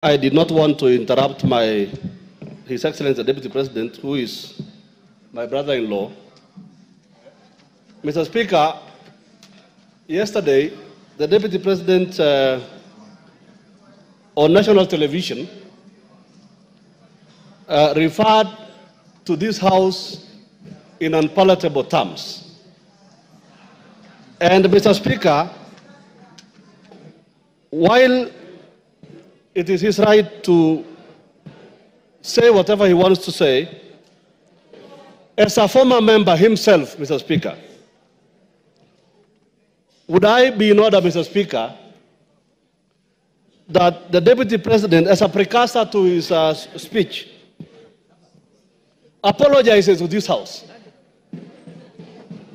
I did not want to interrupt His Excellency the Deputy President, who is my brother-in-law. Mr. Speaker, yesterday, the Deputy President on national television referred to this House in unpalatable terms. And Mr. Speaker, while it is his right to say whatever he wants to say, as a former member himself, Mr. Speaker, would I be in order, Mr. Speaker, that the Deputy President, as a precursor to his speech, apologizes to this House?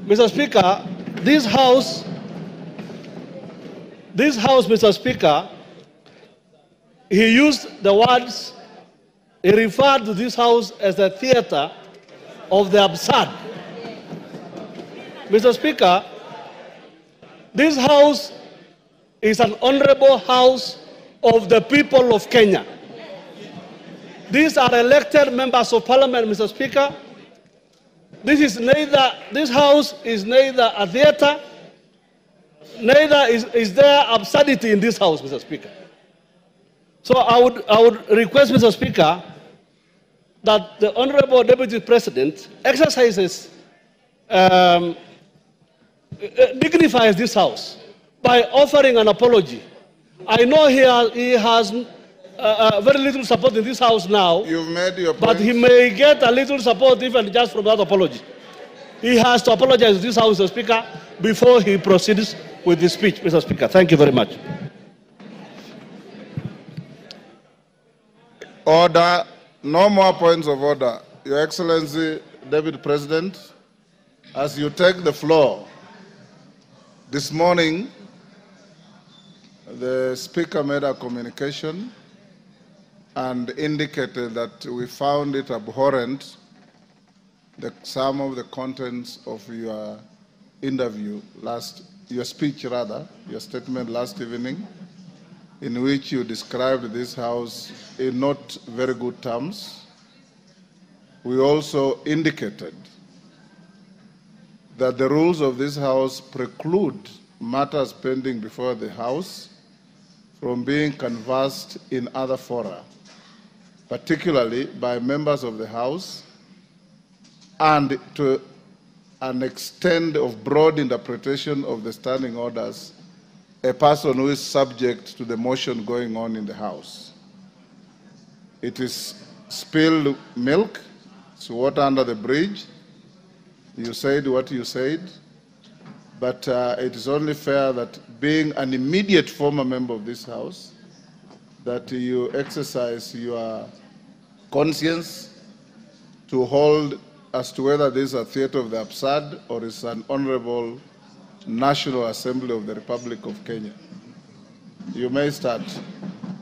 Mr. Speaker, this House, Mr. Speaker, he used the words, he referred to this House as a theater of the absurd. Mr. Speaker, this House is an honorable House of the people of Kenya. These are elected members of Parliament, Mr. Speaker. This House is neither a theater, neither is there absurdity in this House, Mr. Speaker. So I would request, Mr. Speaker, that the Honorable Deputy President exercises, dignifies this House by offering an apology. I know he has very little support in this House now. You've made your point. But he may get a little support even just from that apology. He has to apologize to this House, Mr. Speaker, before he proceeds with his speech, Mr. Speaker. Thank you very much. Order. No more points of order. Your Excellency, Deputy President, as you take the floor, this morning, the Speaker made a communication and indicated that we found it abhorrent, some of the contents of your interview your speech rather, your statement last evening, in which you described this House in not very good terms. We also indicated that the rules of this House preclude matters pending before the House from being canvassed in other fora, particularly by members of the House, and to an extent of broad interpretation of the standing orders, a person who is subject to the motion going on in the House. It is spilled milk, it's water under the bridge. You said what you said, but it is only fair that being an immediate former member of this House, that you exercise your conscience to hold as to whether this is a theater of the absurd or is an honorable National Assembly of the Republic of Kenya. You may start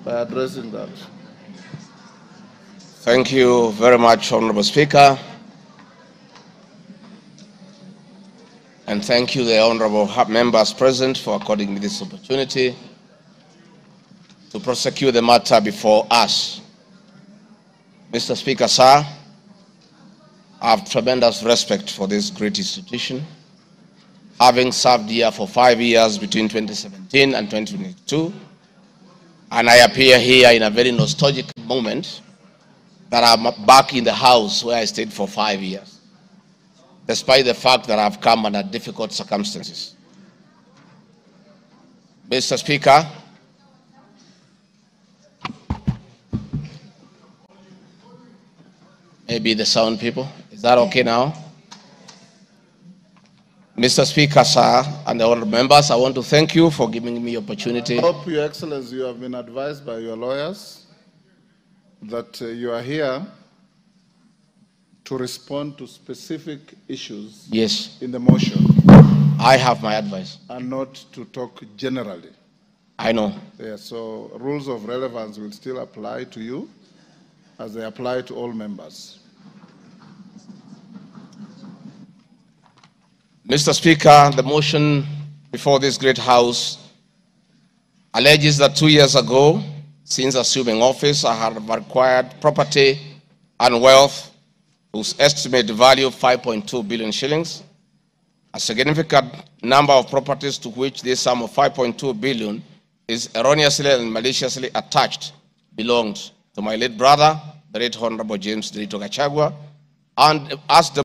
by addressing that. Thank you very much, Honorable Speaker. And thank you, the honorable members present, for according me this opportunity to prosecute the matter before us. Mr. Speaker, sir, I have tremendous respect for this great institution, having served here for 5 years between 2017 and 2022, and I appear here in a very nostalgic moment that I'm back in the House where I stayed for 5 years, despite the fact that I've come under difficult circumstances. Mr. Speaker, maybe the sound people, is that okay now? Mr. Speaker, sir, and the honorable members, I want to thank you for giving me the opportunity. I hope, Your Excellency, you have been advised by your lawyers that you are here to respond to specific issues in the motion. I have my advice. And not to talk generally. I know. Yeah, so rules of relevance will still apply to you as they apply to all members. Mr. Speaker, the motion before this great House alleges that 2 years ago, Since assuming office, I have acquired property and wealth whose estimated value 5.2 billion shillings. A significant number of properties to which this sum of 5.2 billion is erroneously and maliciously attached belonged to my late brother, the late Honorable James Ruto GACHAGUA, and as the